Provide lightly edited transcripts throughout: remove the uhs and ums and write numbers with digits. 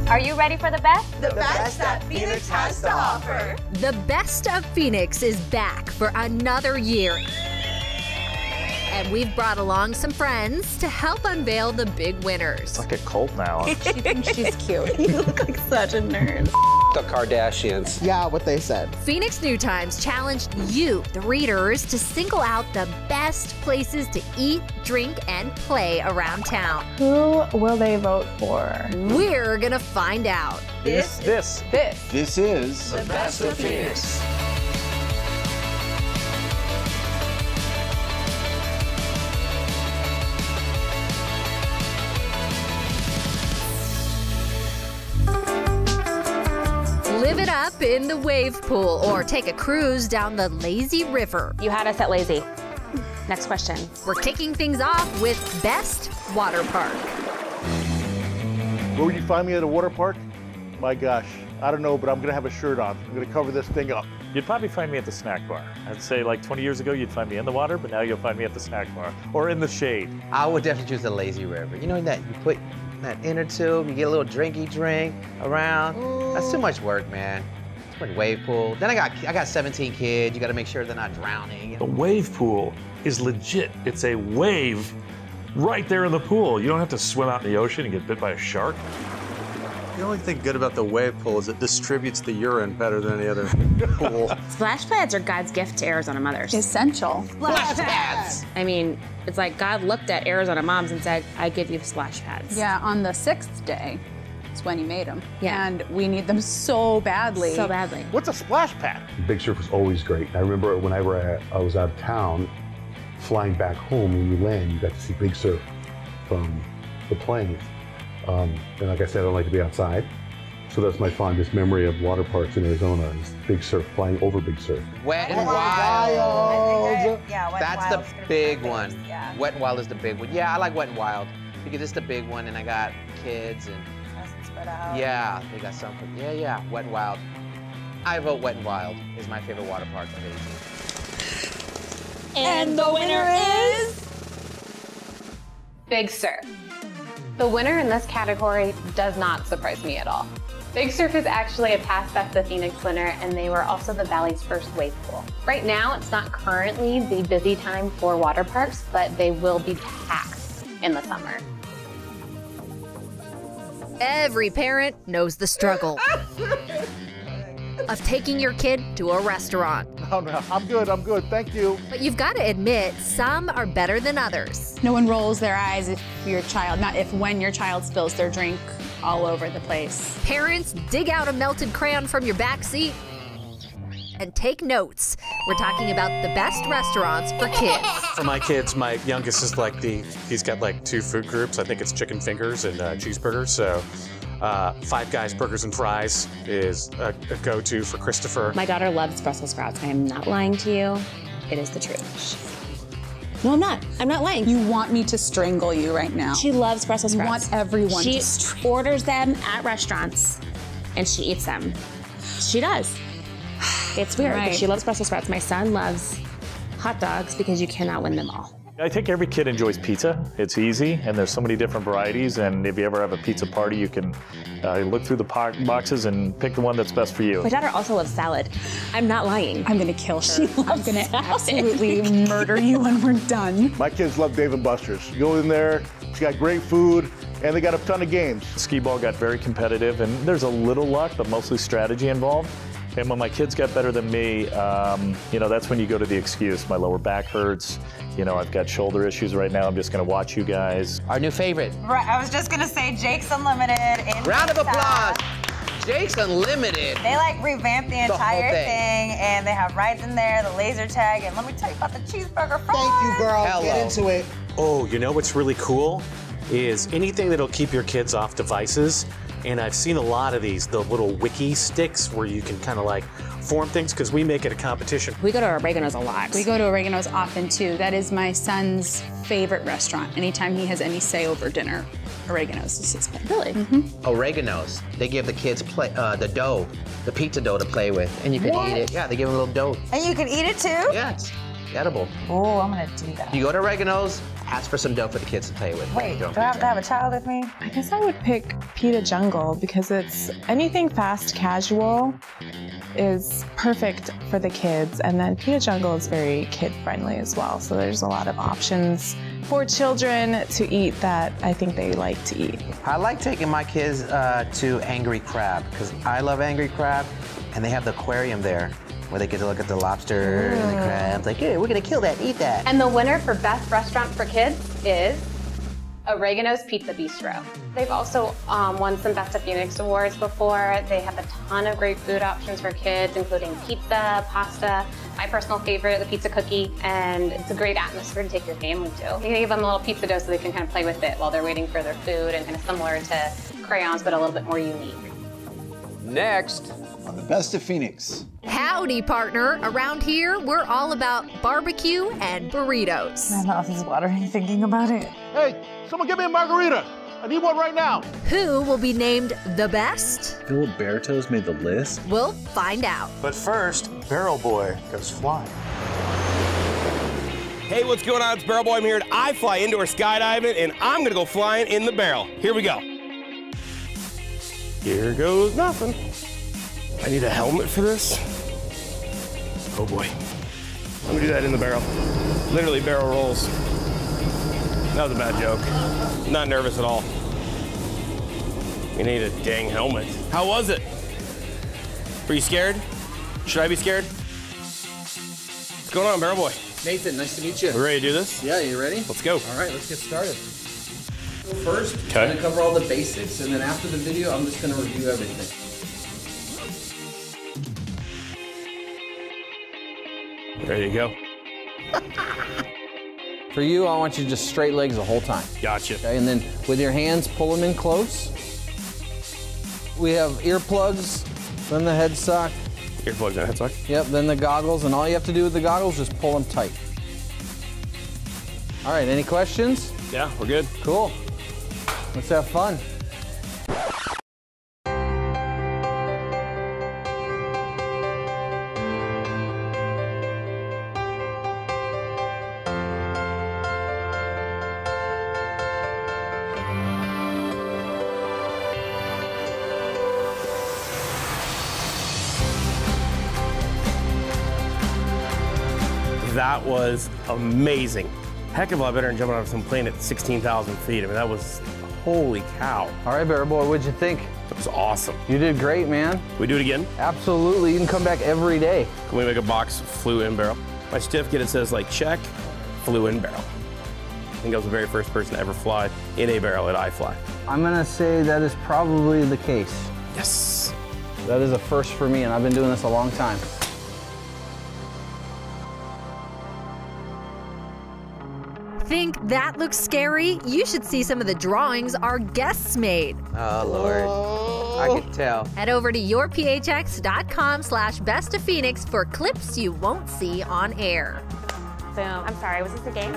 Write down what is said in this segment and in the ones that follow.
Are you ready for the best? The best that Phoenix has to offer. The Best of Phoenix is back for another year. And we've brought along some friends to help unveil the big winners. It's like a cult now. She thinks she's cute. You look like such a nerd. The Kardashians. Yeah, what they said. Phoenix New Times challenged you, the readers, to single out the best places to eat, drink, and play around town. Who will they vote for? We're gonna find out. This is The best of Phoenix. Live it up in the wave pool or take a cruise down the lazy river. You had us at lazy. Next question. We're kicking things off with Best Water Park. Where would you find me at a water park? My gosh, I don't know, but I'm gonna have a shirt on. I'm gonna cover this thing up. You'd probably find me at the snack bar. I'd say like 20 years ago, you'd find me in the water, but now you'll find me at the snack bar or in the shade. I would definitely choose the lazy river. You know that you put that inner tube, you get a little drinky drink around. That's too much work, man. Too much wave pool. Then I got 17 kids. You got to make sure they're not drowning. The wave pool is legit. It's a wave right there in the pool. You don't have to swim out in the ocean and get bit by a shark. The only thing good about the wave pool is it distributes the urine better than any other pool. Splash pads are God's gift to Arizona mothers. Essential. Splash pads! I mean, it's like God looked at Arizona moms and said, I give you splash pads. Yeah, on the 6th day is when he made them. Yeah. And we need them so badly. So badly. What's a splash pad? Big Surf was always great. I remember whenever I was out of town, flying back home, when you land, you got to see Big Surf from the plane. And like I said, I don't like to be outside. So that's my fondest memory of water parks in Arizona, is Big Surf, flying over Big Surf. Wet and Wild. Yeah, Wet That's and the Wild's big gonna one. be my favorite, Wet and Wild is the big one. Yeah, I like Wet and Wild because it's the big one, and I got kids and Nice and spread out. yeah, they got something. Yeah, Wet and Wild. I vote Wet and Wild is my favorite water park of 18. And the winner is Big Surf. The winner in this category does not surprise me at all. Big Surf is actually a past Best of Phoenix winner, and they were also the Valley's first wave pool. Right now, it's not currently the busy time for water parks, but they will be packed in the summer. Every parent knows the struggle of taking your kid to a restaurant. No, I'm good, thank you. But you've got to admit, some are better than others. No one rolls their eyes if your child, not if, when your child spills their drink all over the place. Parents, dig out a melted crayon from your back seat and take notes. We're talking about the best restaurants for kids. For my kids, my youngest is like he's got like 2 food groups. I think it's chicken fingers and cheeseburgers. So Five Guys Burgers and Fries is a go-to for Christopher. My daughter loves Brussels sprouts. I am not lying to you. It is the truth. No, I'm not. I'm not lying. You want me to strangle you right now. She loves Brussels You sprouts. want everyone she to strangle. orders them at restaurants, and she eats them. She does. It's weird, Right. but she loves Brussels sprouts. My son loves hot dogs because you cannot win them all. I think every kid enjoys pizza. It's easy, and there's so many different varieties. And if you ever have a pizza party, you can look through the boxes and pick the one that's best for you. My daughter also loves salad. I'm not lying. I'm gonna kill her. I'm gonna absolutely murder you when we're done. My kids love Dave & Buster's. You go in there, it's got great food, and they got a ton of games. Skee ball got very competitive, and there's a little luck, but mostly strategy involved. And when my kids got better than me, you know, that's when you go to the excuse. My lower back hurts. You know, I've got shoulder issues right now. I'm just going to watch you guys. Our new favorite. Right, I was just gonna say Jake's Unlimited. Round of applause. Jake's Unlimited. They like revamped the whole entire thing. thing, and they have rides in there, the laser tag, and let me tell you about the cheeseburger fries. Thank you, girl. Hello. Get into it. Oh, you know what's really cool is anything that'll keep your kids off devices. And I've seen a lot of these, the little wiki sticks where you can kind of like form things because we make it a competition. We go to Oregano's a lot. We go to Oregano's often too. That is my son's favorite restaurant. Anytime he has any say over dinner, Oregano's is his favorite. Really? Oregano's. They give the kids the dough, the pizza dough to play with, and you can eat it. Yeah, they give them a little dough. And you can eat it too? Yeah, it's edible. Oh, I'm gonna do that. You go to Oregano's, ask for some dough for the kids to play with. Wait, do I have to have a child with me? I guess I would pick Pita Jungle because it's anything fast casual is perfect for the kids, and then Pita Jungle is very kid friendly as well, so there's a lot of options for children to eat that I think they like to eat. I like taking my kids to Angry Crab because I love Angry Crab, and they have the aquarium there where they get to look at the lobster and the crabs. Like, yeah, we're gonna kill that, eat that. And the winner for Best Restaurant for Kids is Oregano's Pizza Bistro. They've also won some Best of Phoenix awards before. They have a ton of great food options for kids, including pizza, pasta, my personal favorite, the pizza cookie, and it's a great atmosphere to take your family to. You can give them a little pizza dough so they can kind of play with it while they're waiting for their food, and kind of similar to crayons, but a little bit more unique. Next on the Best of Phoenix. Howdy, partner. Around here, we're all about barbecue and burritos. My mouth is watering thinking about it. Hey, someone get me a margarita. I need one right now. Who will be named the best? Philip Bertos made the list. We'll find out. But first, Barrel Boy goes flying. Hey, what's going on? It's Barrel Boy. I'm here at iFly Indoor Skydiving, and I'm gonna go flying in the barrel. Here we go. Here goes nothing. I need a helmet for this. Oh boy. I'm gonna do that in the barrel. Literally barrel rolls. That was a bad joke. Not nervous at all. You need a dang helmet. How was it? Were you scared? Should I be scared? What's going on, Barrel Boy? Nathan, nice to meet you. We ready to do this? Yeah, you ready? Let's go. All right, let's get started. First, Okay. I'm gonna cover all the basics, and then after the video, I'm just gonna review everything. Ready to go. For you, I want you to just straight legs the whole time. Gotcha. Okay, and then with your hands, pull them in close. We have earplugs, then the head sock. Earplugs and head sock? Yep, then the goggles, and all you have to do with the goggles is pull them tight. All right, any questions? Yeah, we're good. Cool. Let's have fun. That was amazing. Heck of a lot better than jumping out of some plane at 16,000 feet. I mean, that was, holy cow. All right, Barrel Boy, what'd you think? That was awesome. You did great, man. We do it again? Absolutely, you can come back every day. Can we make a box flew in barrel? My certificate, it says like, check, flew in barrel. I think I was the very first person to ever fly in a barrel at iFly. I'm gonna say that is probably the case. Yes. That is a first for me, and I've been doing this a long time. Think that looks scary? You should see some of the drawings our guests made. Oh, Lord. I can tell. Head over to yourphx.com/bestoffphoenix for clips you won't see on air. Boom. I'm sorry, was this a game?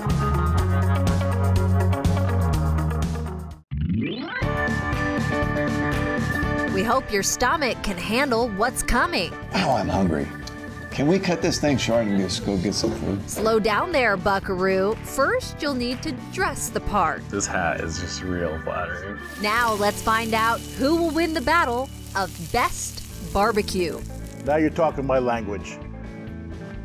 We hope your stomach can handle what's coming. Oh, I'm hungry. Can we cut this thing short and just go get some food? Slow down there, buckaroo. First, you'll need to dress the part. This hat is just real flattering. Now let's find out who will win the battle of Best Barbecue. Now you're talking my language.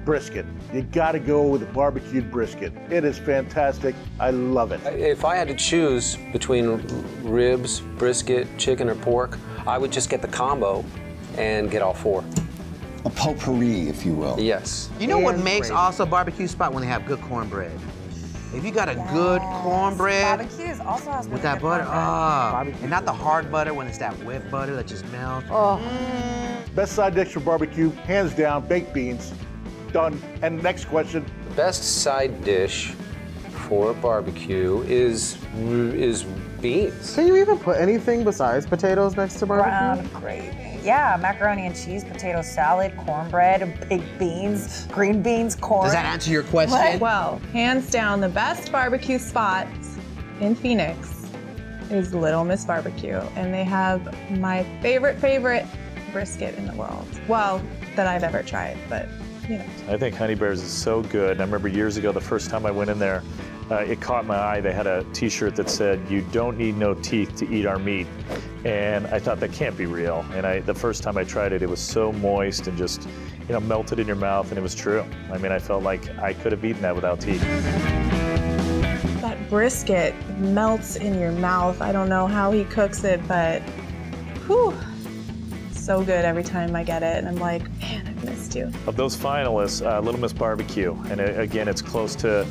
Brisket. You gotta go with a barbecued brisket. It is fantastic. I love it. If I had to choose between ribs, brisket, chicken, or pork, I would just get the combo and get all four. A potpourri, if you will. Yes. You know what makes also a barbecue spot? When they have good cornbread. If you got a good cornbread Barbecues also has with that butter, and not the hard butter when it's that wet butter that just melts. Oh. Best side dish for barbecue, hands down, baked beans. Done. And next question. The best side dish for a barbecue is beans. Can you even put anything besides potatoes next to barbecue? Brown gravy. Yeah, macaroni and cheese, potato salad, cornbread, baked beans, green beans, corn. Does that answer your question? Well, hands down, the best barbecue spot in Phoenix is Little Miss Barbecue, and they have my favorite brisket in the world. Well, that I've ever tried, but you know. I think Honey Bear's is so good. I remember years ago, the first time I went in there, it caught my eye. They had a t-shirt that said, "You don't need no teeth to eat our meat." And I thought, that can't be real. And the first time I tried it, it was so moist and just, melted in your mouth, and it was true. I mean, I felt like I could have eaten that without teeth. That brisket melts in your mouth. I don't know how he cooks it, but whew, so good every time I get it. And I'm like, man, I've missed you. Of those finalists, Little Miss Barbecue, and again, it's close to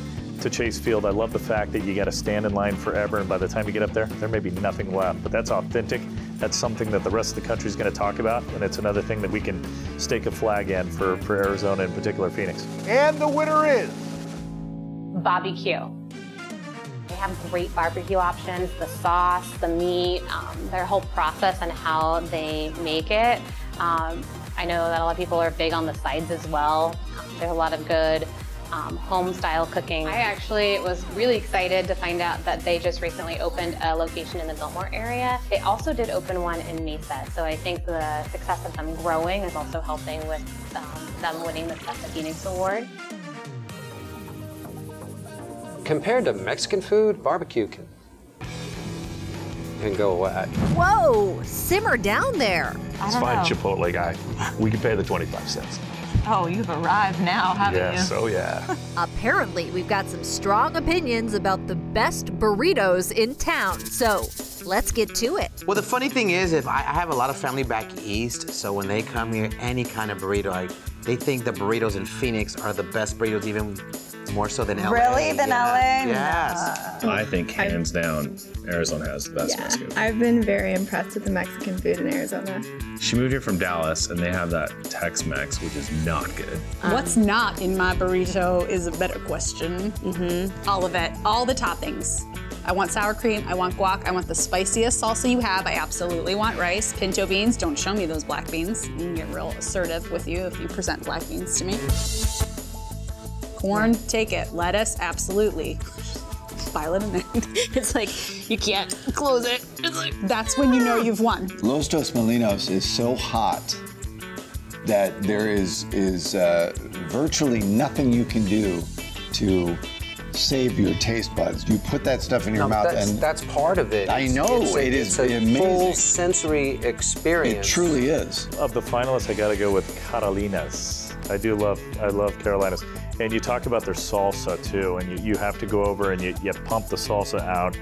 Chase Field. I love the fact that you got to stand in line forever, and by the time you get up there, there may be nothing left. But that's authentic. That's something that the rest of the country is going to talk about, and it's another thing that we can stake a flag in for Arizona, in particular Phoenix. And the winner is BBQ. They have great barbecue options, the sauce, the meat, their whole process and how they make it. I know that a lot of people are big on the sides as well. There's a lot of good home-style cooking. I actually was really excited to find out that they just recently opened a location in the Biltmore area. They also did open one in Mesa, so I think the success of them growing is also helping with them winning the Best of Phoenix Award. Compared to Mexican food, barbecue can go away. Whoa, simmer down there. It's fine, Chipotle guy. We can pay the 25 cents. Oh, you've arrived now, haven't you? Yes, oh yeah. Apparently, we've got some strong opinions about the best burritos in town, so let's get to it. Well, the funny thing is, if I have a lot of family back east, so when they come here, any kind of burrito, they think the burritos in Phoenix are the best burritos, even more so than LA. Really? Than LA? Yes. I think hands down, Arizona has the best Mexican food. I've been very impressed with the Mexican food in Arizona. She moved here from Dallas, and they have that Tex-Mex, which is not good. What's not in my burrito is a better question. All of it, all the toppings. I want sour cream, I want guac, I want the spiciest salsa you have, I absolutely want rice. Pinto beans, don't show me those black beans. You can get real assertive with you if you present black beans to me. Corn, take it. Lettuce, absolutely. File it in there. It's like, you can't close it. It's like, that's when you know you've won. Los Dos Molinos is so hot that there is virtually nothing you can do to save your taste buds. You put that stuff in your mouth, and that's part of it. I know it's a amazing. Full sensory experience. It truly is. Of the finalists, I got to go with Carolina's. I love Carolina's. And you talk about their salsa too, and you have to go over and you pump the salsa out.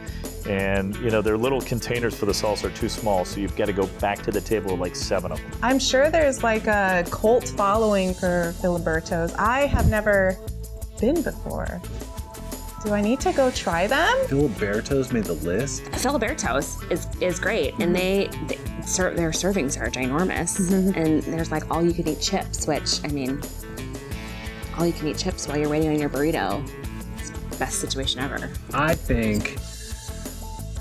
And their little containers for the salsa are too small, so you've got to go back to the table with like 7 of them. I'm sure there's like a cult following for Filiberto's. I have never been before. Do I need to go try them? Filiberto's made the list. Filiberto's is great, and their servings are ginormous, and there's like all-you-can-eat chips, which, I mean, all-you-can-eat chips while you're waiting on your burrito. It's the best situation ever. I think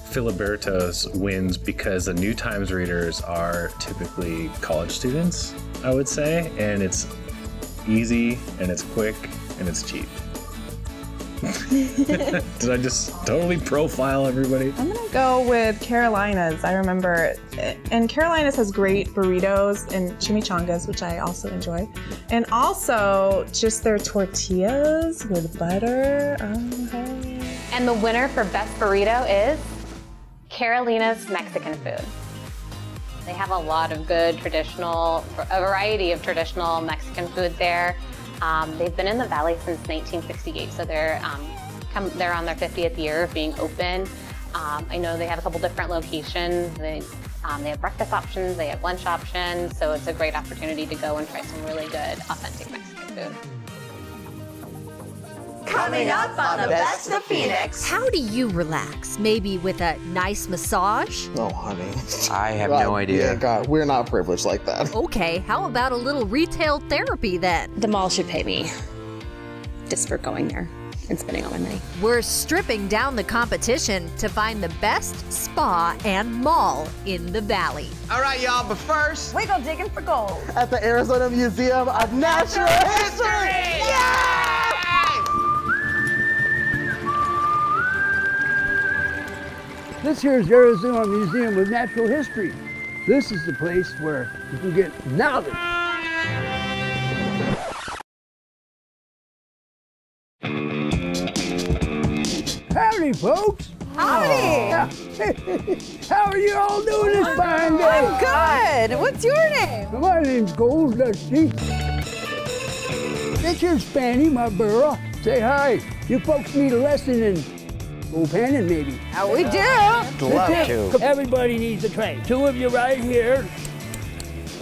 Filiberto's wins because the New Times readers are typically college students, I would say, and it's easy, and it's quick, and it's cheap. Did I just totally profile everybody? I'm gonna go with Carolina's. I remember, and Carolina's has great burritos and chimichangas, which I also enjoy. And also just their tortillas with butter. Oh, hey. And the winner for Best Burrito is Carolina's Mexican food. They have a lot of good a variety of traditional Mexican food there. They've been in the Valley since 1968, so they're on their 50th year of being open. I know they have a couple different locations. They have breakfast options, they have lunch options, so it's a great opportunity to go and try some really good, authentic Mexican food. Coming up on the Best of Phoenix. How do you relax? Maybe with a nice massage? Oh, honey. I have no idea. Yeah, God, we're not privileged like that. Okay, how about a little retail therapy then? The mall should pay me just for going there and spending all my money. We're stripping down the competition to find the best spa and mall in the Valley. All right, y'all, but first, we go digging for gold. At the Arizona Museum of Natural History! Yay! This here is the Arizona Museum of Natural History. This is the place where you can get knowledge. folks. Howdy. How are you all doing this fine day? I'm good. What's your name? My name's Gold Dusty. This here's Fanny, my burro. Say hi. You folks need a lesson in go panning, maybe. We do. Love to. Everybody needs a train. 2 of you right here.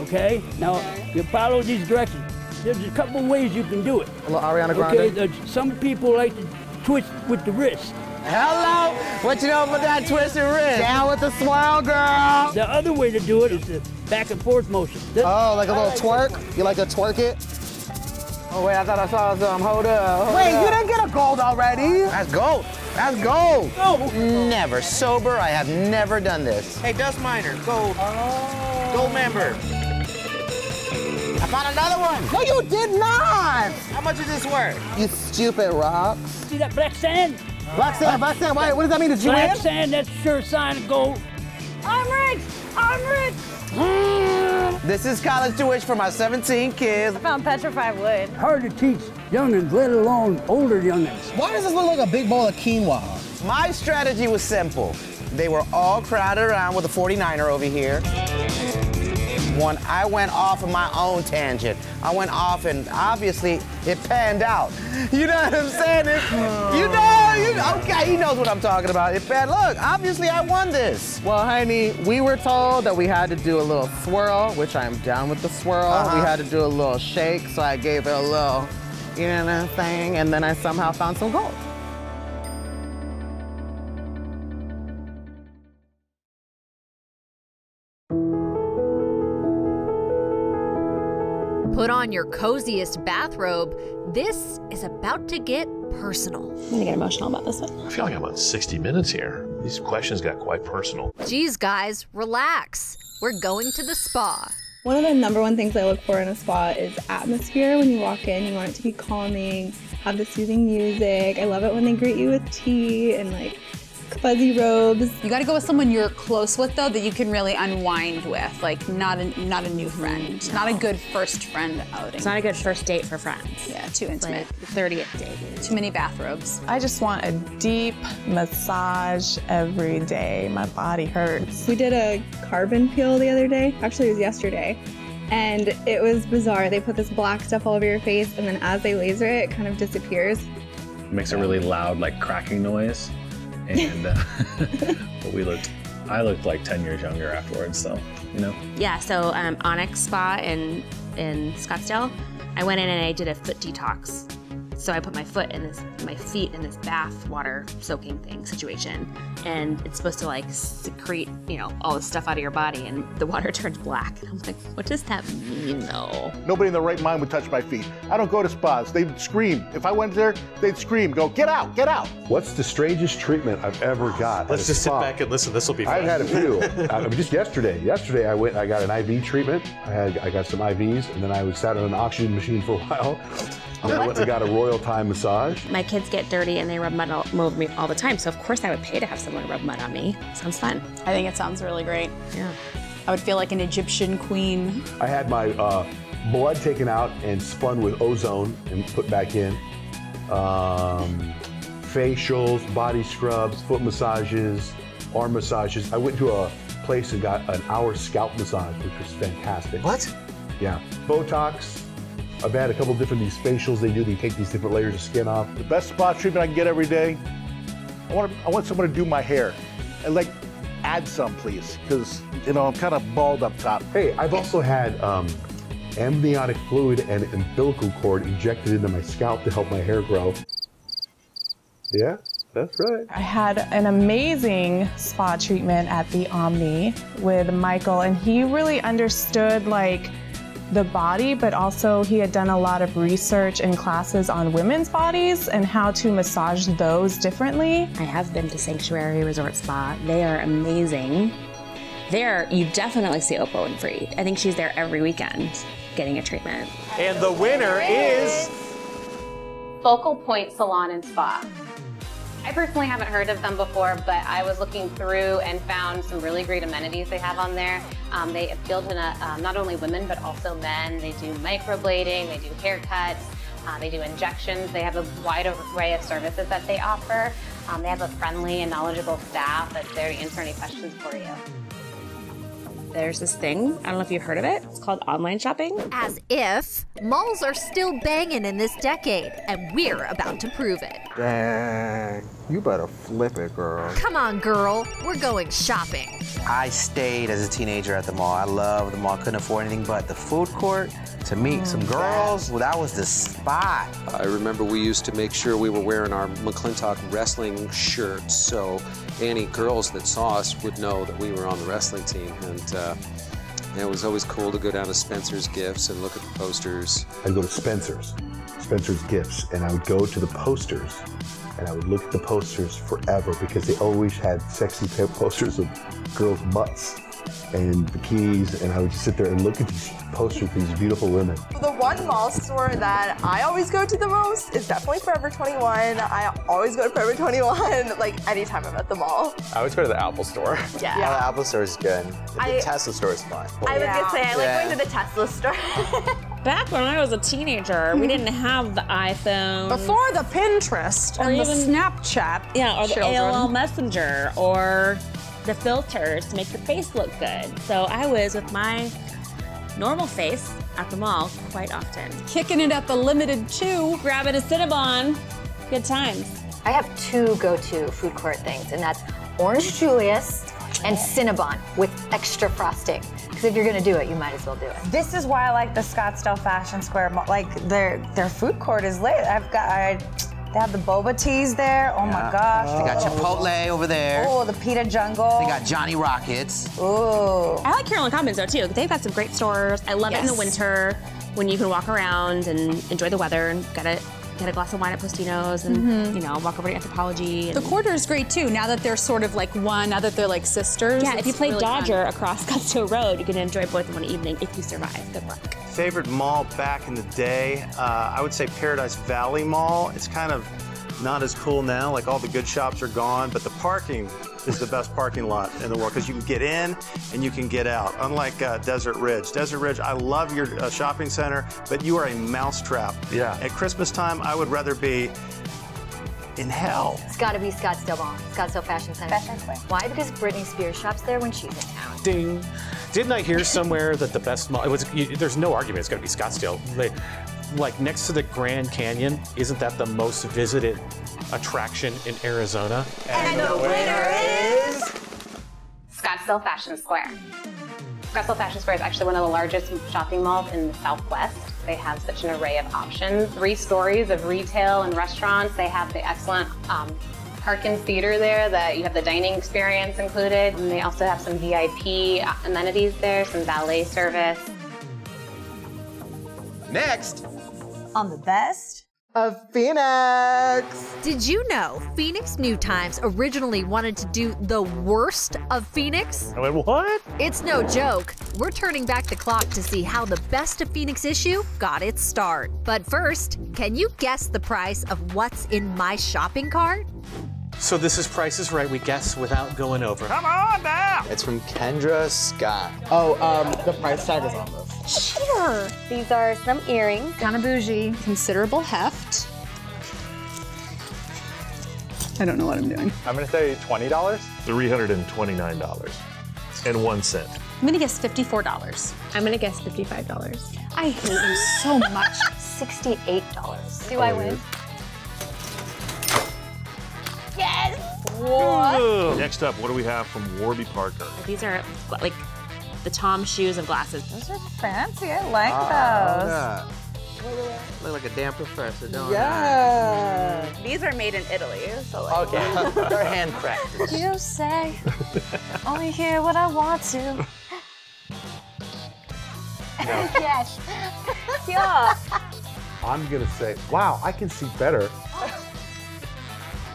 Okay? Now, you follow these directions. There's a couple ways you can do it. Hello, Ariana Grande. Okay, some people like to twist with the wrist. Hello! What you know about that twisted wrist? Down with the swell, girl! The other way to do it is the back and forth motion. Oh, like a little twerk? You like to twerk it? Oh, wait, I thought I saw some. Hold up. Wait, you didn't get a gold already? That's gold. That's gold. Never. Sober, I have never done this. Hey, Dust Miner, gold. Oh. Gold member. I found another one. No, you did not. How much is this worth? You stupid rocks. See that black sand? Black sand, black sand. What does that mean? Did you Black win? sand, that's sure sign of gold. I'm rich. I'm rich. This is college tuition for my 17 kids. I found petrified wood. Hard to teach youngins, let alone older youngins. Why does this look like a big bowl of quinoa? My strategy was simple. They were all crowded around with a 49er over here. I went off on my own tangent. I went off and obviously it panned out. You know what I'm saying? Okay, he knows what I'm talking about. It panned, look, obviously I won this. Well, honey, we were told that we had to do a little swirl, which I'm down with the swirl. We had to do a little shake, so I gave it a little, you know what I'm saying? And then I somehow found some gold. Put on your coziest bathrobe. This is about to get personal. I'm gonna get emotional about this one. I feel like I'm on 60 Minutes here. These questions got quite personal. Geez, guys, relax. We're going to the spa. One of the #1 things I look for in a spa is atmosphere. When you walk in, you want it to be calming, have the soothing music. I love it when they greet you with tea and like fuzzy robes. You gotta go with someone you're close with though, that you can really unwind with, like not a new friend. No. Not a good first friend outing. It's not a good first date for friends. Yeah, too intimate. Like 30th date. Too many bathrobes. I just want a deep massage every day. My body hurts. We did a carbon peel the other day. Actually, it was yesterday. And it was bizarre. They put this black stuff all over your face, and then as they laser it, it kind of disappears. It makes a really loud, like cracking noise. And but I looked like 10 years younger afterwards, so, you know. Yeah, so Onyx Spa in Scottsdale, I went in and I did a foot detox. So I put my feet in this bath water soaking thing situation, and it's supposed to like secrete, all the stuff out of your body, and the water turns black. And I'm like, what does that mean though? Nobody in their right mind would touch my feet. I don't go to spas. They'd scream. If I went there, they'd scream, go, get out, get out. What's the strangest treatment I've ever got? Let's just sit back and listen. This will be fun. I've had a few. Just yesterday. Yesterday I got an IV treatment. I got some IVs, and then I sat on an oxygen machine for a while. And I went and got a Royal Thai massage. My kids get dirty and they rub mud all over me all the time, so of course I would pay to have someone rub mud on me. Sounds fun. I think it sounds really great. Yeah. I would feel like an Egyptian queen. I had my blood taken out and spun with ozone and put back in. Facials, body scrubs, foot massages, arm massages. I went to a place and got an hour scalp massage, which was fantastic. What? Yeah. Botox. I've had a couple different these facials they do. They take these different layers of skin off. The best spa treatment I can get every day, I want someone to do my hair. And like, add some, please, because, I'm kind of bald up top. Hey, I've also had amniotic fluid and umbilical cord injected into my scalp to help my hair grow. Yeah, that's right. I had an amazing spa treatment at the Omni with Michael, and he really understood the body, but also he had done a lot of research and classes on women's bodies and how to massage those differently. I have been to Sanctuary Resort Spa. They are amazing. There, you definitely see Oprah Winfrey. I think she's there every weekend getting a treatment. And the winner is Focal Point Salon and Spa. I personally haven't heard of them before, but I was looking through and found some really great amenities they have on there. They appeal to not only women, but also men. They do microblading, they do haircuts, they do injections. They have a wide array of services that they offer. They have a friendly and knowledgeable staff that's there to answer any questions for you. There's this thing, I don't know if you've heard of it, it's called online shopping. As if malls are still banging in this decade, and we're about to prove it. Dang, you better flip it, girl. Come on, girl, we're going shopping. I stayed as a teenager at the mall. I loved the mall. Couldn't afford anything but the food court. To meet some girls, well, that was the spot. I remember we used to make sure we were wearing our McClintock wrestling shirts, so any girls that saw us would know that we were on the wrestling team. And it was always cool to go down to Spencer's Gifts and look at the posters. I'd go to Spencer's Gifts, and I would go to the posters, and I would look at the posters forever because they always had sexy posters of girls' butts and bikinis, and I would just sit there and look at these posters of these beautiful women. The one mall store that I always go to the most is definitely Forever 21. I always go to Forever 21, like anytime I'm at the mall. I always go to the Apple store. Yeah. Oh, the Apple store is good. The Tesla store is fun. I was gonna say, I like going to the Tesla store. Back when I was a teenager, we didn't have the iPhone. Before the Pinterest or and even the Snapchat. Yeah, or the children. AOL Messenger, or the filters to make your face look good. So I was with my normal face at the mall quite often. Kicking it at the Limited Chew. Grabbing a Cinnabon. Good times. I have two go-to food court things, and that's Orange Julius and Cinnabon with extra frosting. Because if you're gonna do it, you might as well do it. This is why I like the Scottsdale Fashion Square Mall. Like their food court is lit. They have the boba teas there. Oh my gosh. They got Chipotle over there. Oh, the Pita Jungle. They got Johnny Rockets. Ooh. I like Carolyn Commons though too. They've got some great stores. I love it in the winter when you can walk around and enjoy the weather and get a glass of wine at Postino's and you know, walk over to Anthropologie. The quarter is great too, now that they're sort of like one, now that they're like sisters. Yeah, if you it's play really Dodger fun. across Scottsdale Road, you can enjoy both in one evening if you survive. Good luck. Favorite mall back in the day, I would say Paradise Valley Mall. It's kind of not as cool now, like all the good shops are gone, but the parking is the best parking lot in the world because you can get in and you can get out, unlike Desert Ridge. Desert Ridge, I love your shopping center, but you are a mousetrap. Yeah. At Christmas time, I would rather be in hell. It's gotta be Scottsdale Mall, Scottsdale Fashion Center. Why? Because Britney Spears shops there when she's in town. Ding. Didn't I hear somewhere that the best mall, there's no argument it's gonna be Scottsdale. Like next to the Grand Canyon, isn't that the most visited attraction in Arizona? And the winner is Scottsdale Fashion Square. Scottsdale Fashion Square is actually one of the largest shopping malls in the Southwest. They have such an array of options. 3 stories of retail and restaurants. They have the excellent Harkins Theater there that you have the dining experience included. And they also have some VIP amenities there, some valet service. Next. On the best of Phoenix. Did you know Phoenix New Times originally wanted to do the worst of Phoenix? I mean, what? It's no joke. We're turning back the clock to see how the best of Phoenix issue got its start. But first, can you guess the price of what's in my shopping cart? So this is Price is Right, we guess without going over. Come on now! It's from Kendra Scott. Oh, the price tag is on this. Sure. These are some earrings. Kind of bougie. Considerable heft. I don't know what I'm doing. I'm gonna say $20. $329.01. I'm gonna guess $54. I'm gonna guess $55. I hate you so much. $68. Do I win? Yes! What? Next up, what do we have from Warby Parker? These are like the Tom shoes of glasses. Those are fancy. I like those. Look like a damn professor, don't Yeah. These are made in Italy, so like. Okay, they're handcrafted. You say, only hear what I want to. Yes. Yeah. I'm gonna say, wow, I can see better.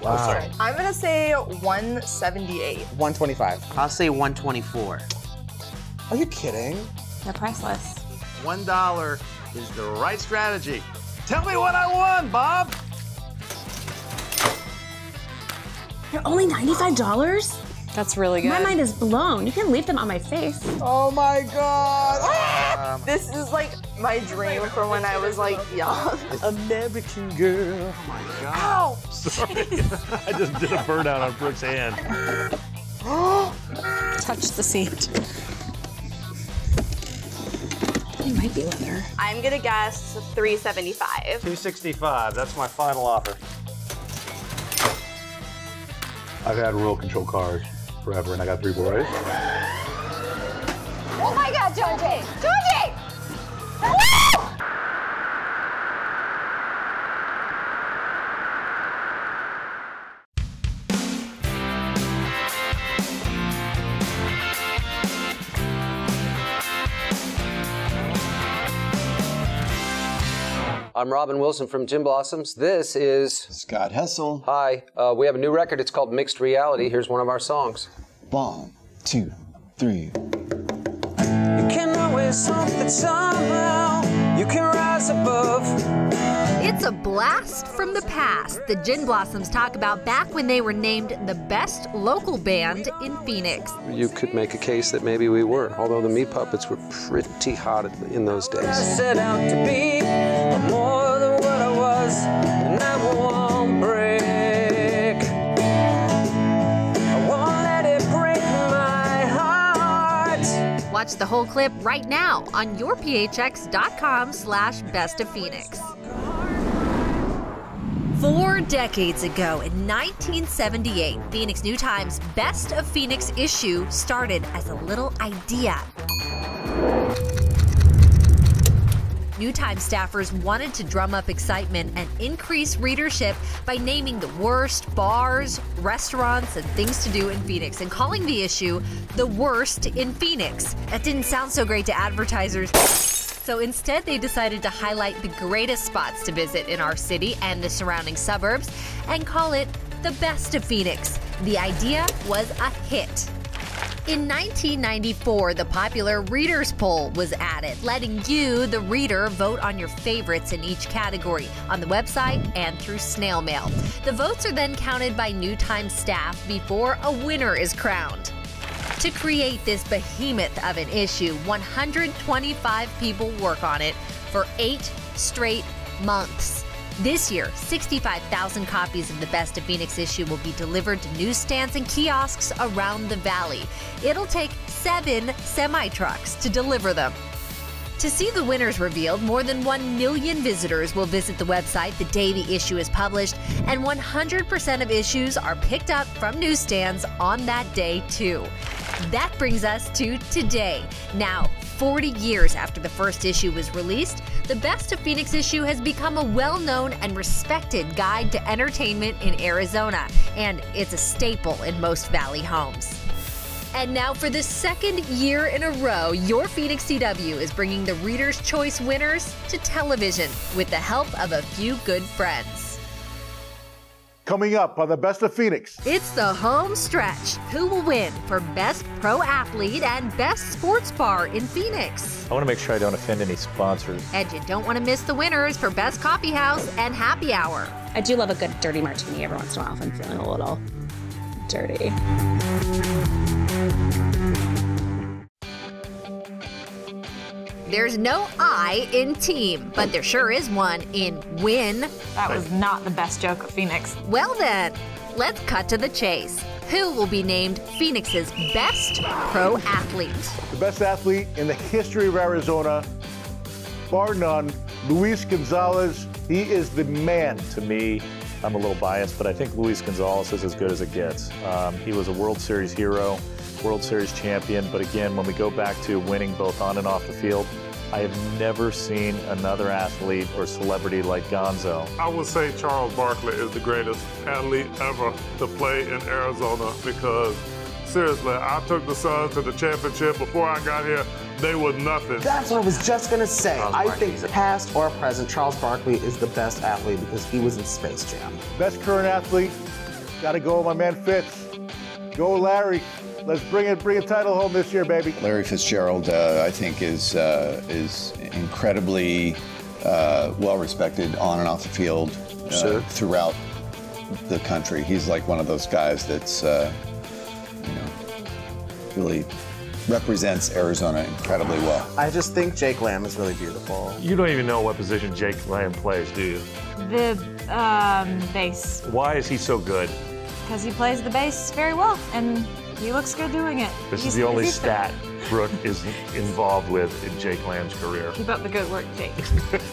Wow. I'm gonna say 178. 125. I'll say 124. Are you kidding? They're priceless. $1 is the right strategy. Tell me what I won, Bob. They're only $95? That's really good. My mind is blown. You can leave them on my face. Oh my god. This is like my dream from when I was like young. American girl. Oh my god. Ow! Sorry. I just did a burnout on Brooke's hand. Touch the seat. It might be leather. I'm gonna guess 375. 265. That's my final offer. I've had remote control cars forever, and I got 3 boys. Oh my God, Georgie! Georgie! I'm Robin Wilson from Gin Blossoms. This is Scott Hessel. Hi. We have a new record. It's called Mixed Reality. Here's one of our songs. 1, 2, 3. You can always something somehow. You can rise above. It's a blast from the past. The Gin Blossoms talk about back when they were named the best local band in Phoenix. You could make a case that maybe we were, although the Meat Puppets were pretty hot in those days. I set out to be more than what I was, and I won't break. I won't let it break my heart. Watch the whole clip right now on yourphx.com/bestoffphoenix. 4 decades ago, in 1978, Phoenix New Times' Best of Phoenix issue started as a little idea. New Times staffers wanted to drum up excitement and increase readership by naming the worst bars, restaurants, and things to do in Phoenix and calling the issue The Worst in Phoenix. That didn't sound so great to advertisers. So instead, they decided to highlight the greatest spots to visit in our city and the surrounding suburbs and call it The Best of Phoenix. The idea was a hit. In 1994, the popular Readers Poll was added, letting you, the reader, vote on your favorites in each category on the website and through snail mail. The votes are then counted by New Times staff before a winner is crowned. To create this behemoth of an issue, 125 people work on it for 8 straight months. This year, 65,000 copies of the Best of Phoenix issue will be delivered to newsstands and kiosks around the valley. It'll take 7 semi-trucks to deliver them. To see the winners revealed, more than 1 million visitors will visit the website the day the issue is published, and 100% of issues are picked up from newsstands on that day, too. That brings us to today. Now, 40 years after the first issue was released, the Best of Phoenix issue has become a well-known and respected guide to entertainment in Arizona, and it's a staple in most Valley homes. And now for the second year in a row, Your Phoenix CW is bringing the Reader's Choice winners to television with the help of a few good friends. Coming up on the Best of Phoenix. It's the home stretch. Who will win for Best Pro Athlete and Best Sports Bar in Phoenix? I want to make sure I don't offend any sponsors. And you don't want to miss the winners for Best Coffee House and Happy Hour. I do love a good dirty martini every once in a while if I'm feeling a little dirty. There's no I in team, but there sure is one in win. That was not the best joke of Phoenix. Well then, let's cut to the chase. Who will be named Phoenix's Best Pro Athlete? The best athlete in the history of Arizona, bar none, Luis Gonzalez. He is the man. To me, I'm a little biased, but I think Luis Gonzalez is as good as it gets. He was a World Series hero, World Series champion, but again, when we go back to winning both on and off the field, I have never seen another athlete or celebrity like Gonzo. I would say Charles Barkley is the greatest athlete ever to play in Arizona because, seriously, I took the Suns to the championship. Before I got here, they were nothing. That's what I was just gonna say. I think past or present, Charles Barkley is the best athlete because he was in Space Jam. Best current athlete, gotta go, my man Fitz. Go, Larry. Let's bring a title home this year, baby. Larry Fitzgerald, I think, is incredibly well respected on and off the field throughout the country. He's like one of those guys that's, really represents Arizona incredibly well. I just think Jake Lamb is really beautiful. You don't even know what position Jake Lamb plays, do you? The bass. Why is he so good? Because he plays the bass very well, and he looks good doing it. This is the only stat Brooke is involved with in Jake Lamb's career. Keep up the good work, Jake.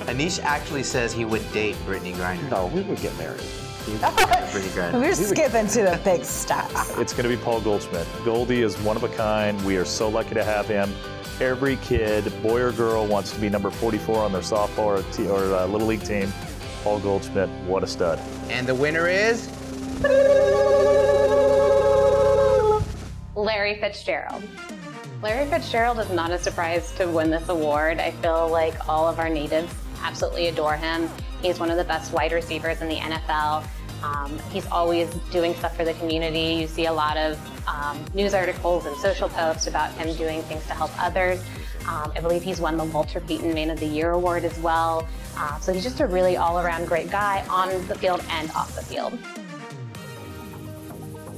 Anish actually says he would date Brittany Griner. No, we would get married. Brittany Griner. We're skipping to the big stats. It's going to be Paul Goldschmidt. Goldie is one of a kind. We are so lucky to have him. Every kid, boy or girl, wants to be number 44 on their softball or Little League team. Paul Goldschmidt, what a stud. And the winner is? Larry Fitzgerald. Larry Fitzgerald is not a surprise to win this award. I feel like all of our natives absolutely adore him. He's one of the best wide receivers in the NFL. He's always doing stuff for the community. You see a lot of news articles and social posts about him doing things to help others. I believe he's won the Walter Payton Man of the Year award as well. So he's just a really all-around great guy on the field and off the field.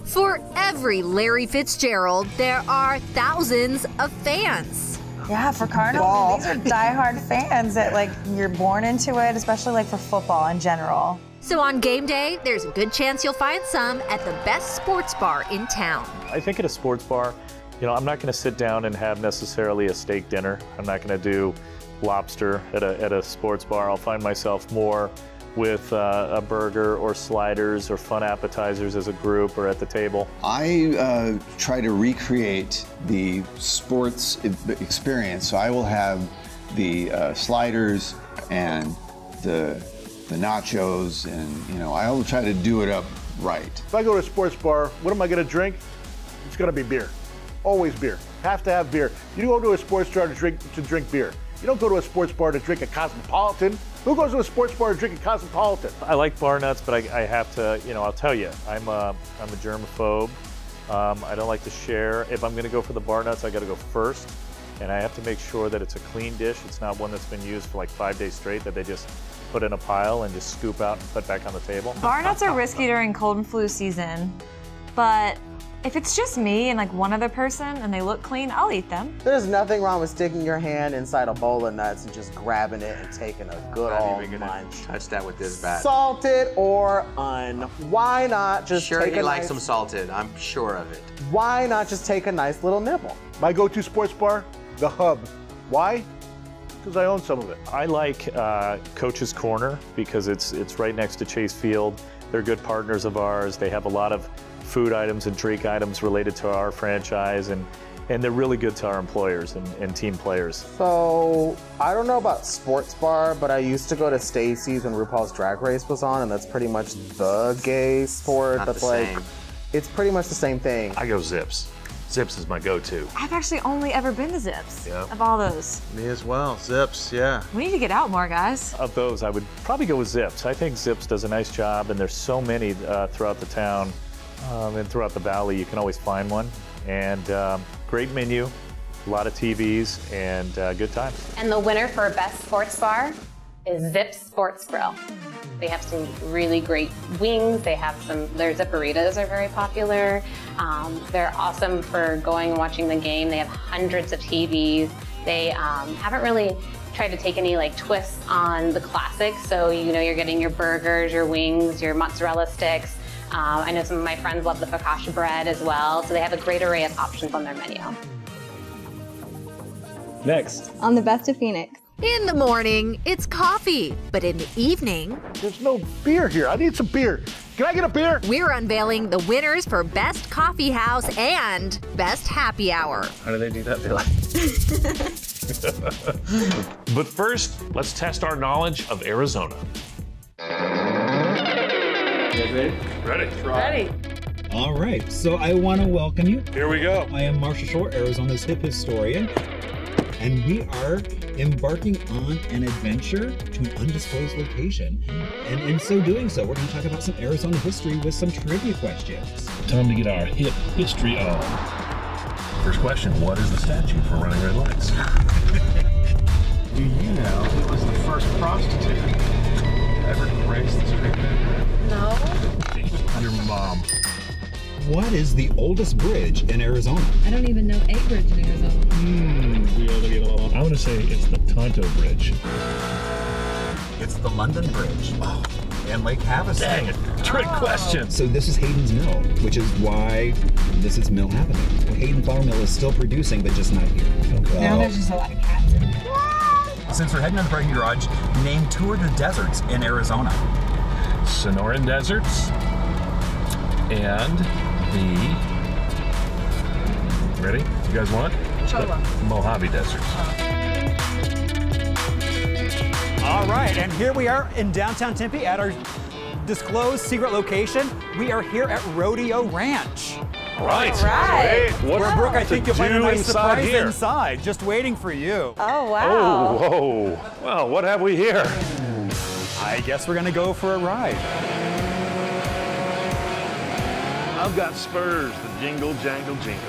For every Larry Fitzgerald, there are thousands of fans. Yeah, for Cardinals, these are diehard fans that like you're born into it, especially like for football in general. So on game day, there's a good chance you'll find some at the best sports bar in town. I think at a sports bar, you know, I'm not going to sit down and have necessarily a steak dinner. I'm not going to do lobster at a sports bar. I'll find myself more with a burger or sliders or fun appetizers as a group or at the table. I try to recreate the sports experience. So I will have the sliders and the nachos, and you know, I will try to do it up right. If I go to a sports bar, what am I going to drink? It's going to be beer. Always beer. Have to have beer. You go to a sports bar to drink beer. You don't go to a sports bar to drink a Cosmopolitan. Who goes to a sports bar to drink a Cosmopolitan? I like bar nuts, but I have to, you know, I'll tell you, I'm a germaphobe. I don't like to share. If I'm going to go for the bar nuts, I got to go first, and I have to make sure that it's a clean dish. It's not one that's been used for like 5 days straight that they just put in a pile and just scoop out and put back on the table. Bar nuts are risky during cold and flu season, but if it's just me and like one other person and they look clean, I'll eat them. There's nothing wrong with sticking your hand inside a bowl of nuts and just grabbing it and taking a good old munch. Touch that with this bat. Salted or un. Why not just Sure, take he a likes nice, some salted. I'm sure of it. Why not just take a nice little nibble? My go-to sports bar, The Hub. Why? Because I own some of it. I like Coach's Corner because it's right next to Chase Field. They're good partners of ours. They have a lot of food items and drink items related to our franchise, and they're really good to our employers and team players. So, I don't know about sports bar, but I used to go to Stacy's when RuPaul's Drag Race was on, and that's pretty much the gay sport. Not that's the like, same. it's pretty much the same thing. I go Zips. Zips is my go-to. I've actually only ever been to Zips Yeah. of all those. Me as well. Zips, yeah. We need to get out more, guys. Of those, I would probably go with Zips. I think Zips does a nice job, and there's so many throughout the town and throughout the valley. You can always find one. And great menu, a lot of TVs, and good time. And the winner for Best Sports Bar is Zips Sports Grill. They have some really great wings. They have their Zipperitas are very popular. They're awesome for going and watching the game. They have hundreds of TVs. They haven't really tried to take any like twists on the classics. So, you know, you're getting your burgers, your wings, your mozzarella sticks. I know some of my friends love the focaccia bread as well. So they have a great array of options on their menu. Next. On the Best of Phoenix. In the morning, it's coffee, but in the evening, there's no beer here. I need some beer. Can I get a beer? We're unveiling the winners for Best Coffee House and Best Happy Hour. How do they do that, Billy? But first, let's test our knowledge of Arizona. You guys ready? Ready. Ready. All right, so I want to welcome you. Here we go. I am Marshall Shore, Arizona's hip historian, and we are embarking on an adventure to an undisclosed location. And in so doing so, we're going to talk about some Arizona history with some trivia questions. Time to get our hip history on. First question, what is the statute for running red lights? Do you know who was the first prostitute ever to grace the street? No. Your mom. What is the oldest bridge in Arizona? I don't even know 8 bridge in Arizona? I'm going to say it's the Tonto Bridge. It's the London Bridge. Oh, and Lake Havasu. Dang it. Trick question. So this is Hayden's Mill, which is why this is mill happening. Well, Hayden Flour Mill is still producing, but just not here. Now there's just a lot of cats in it. Since we're heading to the parking garage, name 2 of the deserts in Arizona. Sonoran Deserts and the... Ready? You guys want? Chola. The Mojave Deserts. All right, and here we are in downtown Tempe at our disclosed secret location. We are here at Rodeo Ranch. Right. Right. Where, Brooke, I think you'll find a nice inside surprise here? inside, just waiting for you. Oh, wow. Oh, whoa. Well, what have we here? I guess we're gonna go for a ride. I've got spurs, the jingle, jangle, jingle.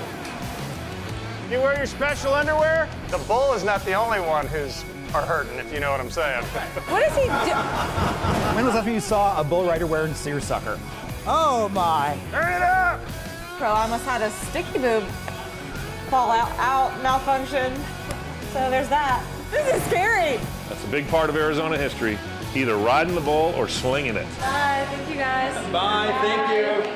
You wear your special underwear? The bull is not the only one who's hurting, if you know what I'm saying. What is he doing? When was the last time you saw a bull rider wearing seersucker? Oh my! Turn it up! Bro, I almost had a sticky boob fall out malfunction. So there's that. This is scary. That's a big part of Arizona history. Either riding the bull or slinging it. Bye, thank you guys. Bye, thank you.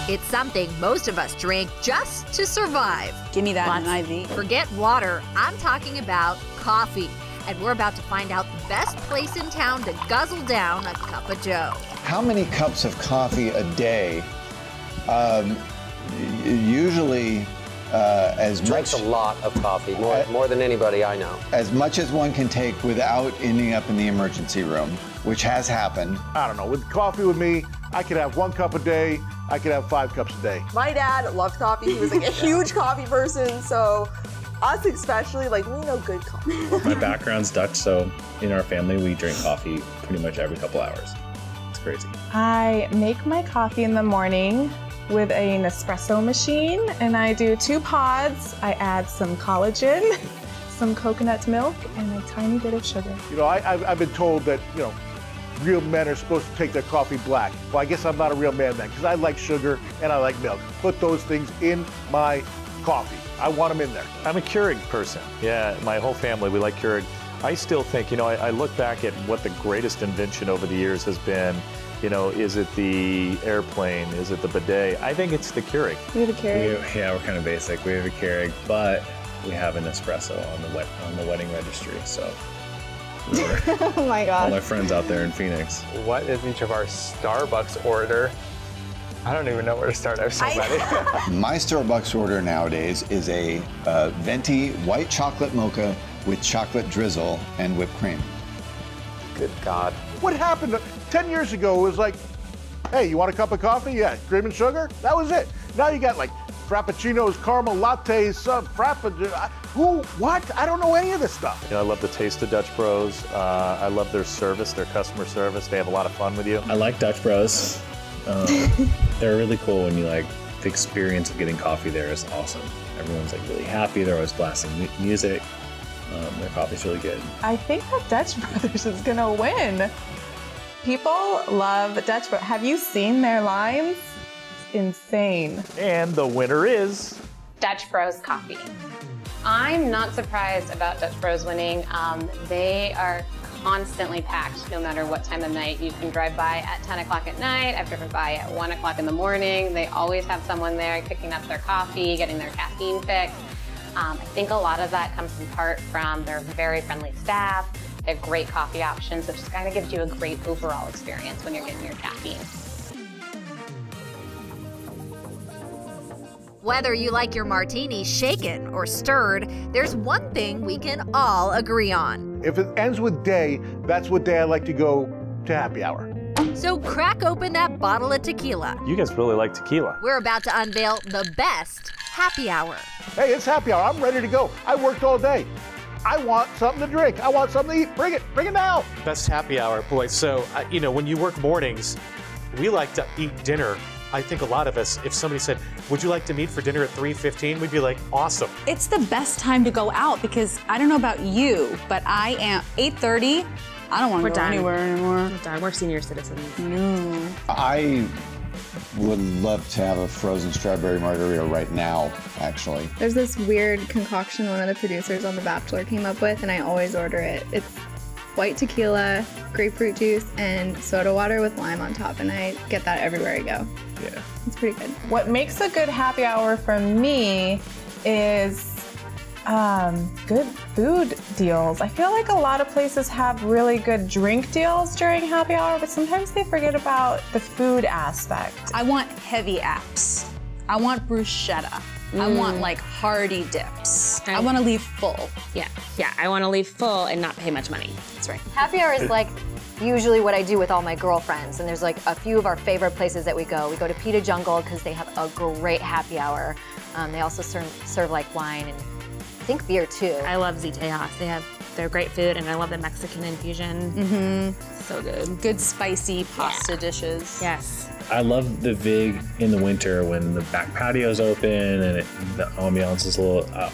It's something most of us drink just to survive. Give me that in an IV. Forget water, I'm talking about coffee. And we're about to find out the best place in town to guzzle down a cup of joe. How many cups of coffee a day? Usually as Drinks much. a lot of coffee, more than anybody I know. As much as one can take without ending up in the emergency room, which has happened. I don't know, with coffee with me, I could have 1 cup a day, I could have 5 cups a day. My dad loved coffee. He was like a huge coffee person, so us especially, like, we know good coffee. My background's Dutch, so in our family, we drink coffee pretty much every couple hours. It's crazy. I make my coffee in the morning with an espresso machine, and I do 2 pods. I add some collagen, some coconut milk, and a tiny bit of sugar. You know, I've been told that, you know, real men are supposed to take their coffee black. Well, I guess I'm not a real man then, because I like sugar and I like milk. Put those things in my coffee. I want them in there. I'm a Keurig person. Yeah, my whole family, we like Keurig. I still think, you know, I look back at what the greatest invention over the years has been. You know, is it the airplane? Is it the bidet? I think it's the Keurig. You have a Keurig? Yeah, we're kind of basic. We have a Keurig, but we have an espresso on the wedding registry, so. Oh my God. All our friends out there in Phoenix. What is each of our Starbucks order? I don't even know where to start. I have so many. My Starbucks order nowadays is a venti white chocolate mocha with chocolate drizzle and whipped cream. Good God. What happened 10 years ago was like, hey, you want a cup of coffee? Yeah, cream and sugar? That was it. Now you got like frappuccinos, caramel lattes, what? I don't know any of this stuff. You know, I love the taste of Dutch Bros. I love their service, their customer service. They have a lot of fun with you. I like Dutch Bros. They're really cool when you like the experience of getting coffee there is awesome. Everyone's like really happy. They're always blasting music. Their coffee's really good. I think that Dutch Brothers is gonna win. People love Dutch Brothers. Have you seen their lines? It's insane. And the winner is Dutch Bros Coffee. I'm not surprised about Dutch Bros winning. They are constantly packed no matter what time of night. You can drive by at 10 o'clock at night. I've driven by at 1 o'clock in the morning. They always have someone there picking up their coffee, getting their caffeine fix. I think a lot of that comes in part from their very friendly staff. They have great coffee options, which just kind of gives you a great overall experience when you're getting your caffeine. Whether you like your martini shaken or stirred, there's one thing we can all agree on. If it ends with day, that's what day I like to go to happy hour. So crack open that bottle of tequila. You guys really like tequila. We're about to unveil the best happy hour. Hey, it's happy hour. I'm ready to go. I worked all day. I want something to drink. I want something to eat. Bring it now. Best happy hour, boy. So, you know, when you work mornings, we like to eat dinner. I think a lot of us, if somebody said, would you like to meet for dinner at 3:15? We'd be like, awesome. It's the best time to go out because I don't know about you, but I am 8:30. I don't want We're to go done. anywhere anymore. We're done. We're senior citizens. No. I would love to have a frozen strawberry margarita right now, actually. There's this weird concoction one of the producers on The Bachelor came up with, and I always order it. It's white tequila, grapefruit juice, and soda water with lime on top, and I get that everywhere I go. Yeah. It's pretty good. What makes a good happy hour for me is good food deals. I feel like a lot of places have really good drink deals during happy hour, but sometimes they forget about the food aspect. I want heavy apps. I want bruschetta. I want like hearty dips. I want to leave full. Yeah, I want to leave full and not pay much money. That's right. Happy hour is like usually what I do with all my girlfriends, and there's like a few of our favorite places that we go. We go to Pita Jungle because they have a great happy hour. They also serve like wine and I think beer too. I love Ziteas. They have their great food, and I love the Mexican infusion. So good. Good spicy pasta dishes. Yes. I love the Vig in the winter when the back patio's open and the ambiance is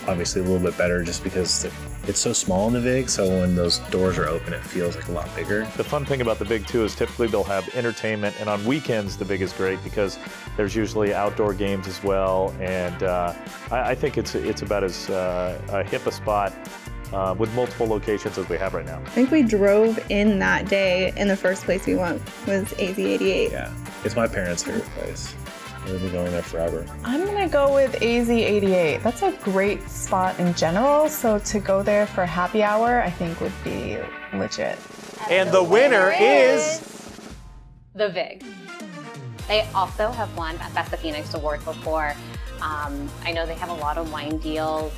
obviously a little bit better just because it's so small in the Vig, so when those doors are open it feels like a lot bigger. The fun thing about the Vig too is typically they'll have entertainment, and on weekends the Vig is great because there's usually outdoor games as well, and I think it's about as hip a spot with multiple locations as we have right now. I think we drove in that day, and the first place we went was AZ88. Yeah, it's my parents' favorite place. We've been going there forever. I'm gonna go with AZ88. That's a great spot in general, so to go there for happy hour I think would be legit. And the winner is The Vig. They also have won at Best of Phoenix Awards before. I know they have a lot of wine deals.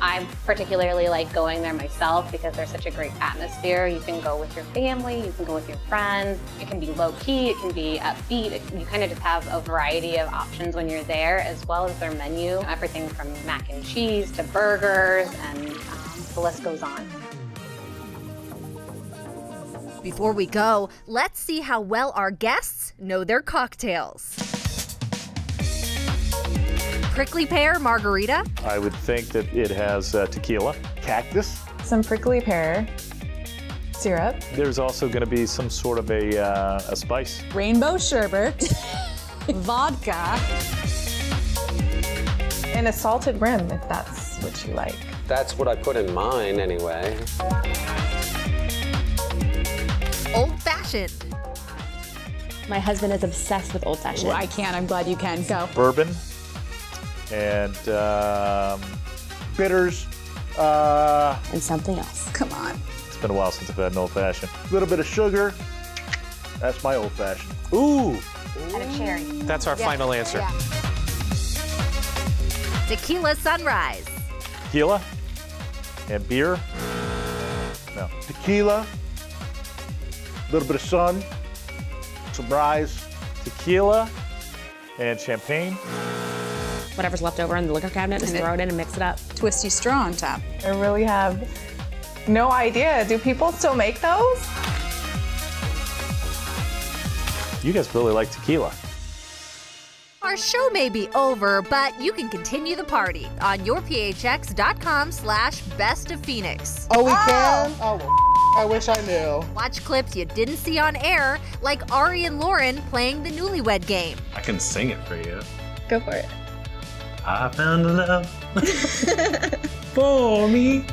I particularly like going there myself because there's such a great atmosphere. You can go with your family, you can go with your friends. It can be low key, it can be upbeat. You kind of just have a variety of options when you're there, as well as their menu. Everything from mac and cheese to burgers, and the list goes on. Before we go, let's see how well our guests know their cocktails. Prickly pear margarita. I would think that it has tequila. Cactus. Some prickly pear syrup. There's also going to be some sort of a spice. Rainbow sherbet, vodka, and a salted rim if that's what you like. That's what I put in mine anyway. Old fashioned. My husband is obsessed with old fashioned. I can. I'm glad you can. Go. Bourbon. And bitters. And something else. Come on. It's been a while since I've had an old fashioned. A little bit of sugar. That's my old fashioned. Ooh. And a cherry. That's our final answer. Yeah. Tequila sunrise. Tequila and beer. No. Tequila. A little bit of sun. Some rice. Tequila and champagne. Whatever's left over in the liquor cabinet, just throw it in and mix it up. Twisty straw on top. I really have no idea. Do people still make those? You guys really like tequila. Our show may be over, but you can continue the party on yourphx.com/bestoffphoenix. Oh, we can? Oh, well, I wish I knew. Watch clips you didn't see on air, like Ari and Lauren playing the Newlywed Game. I can sing it for you. Go for it. I found love for me.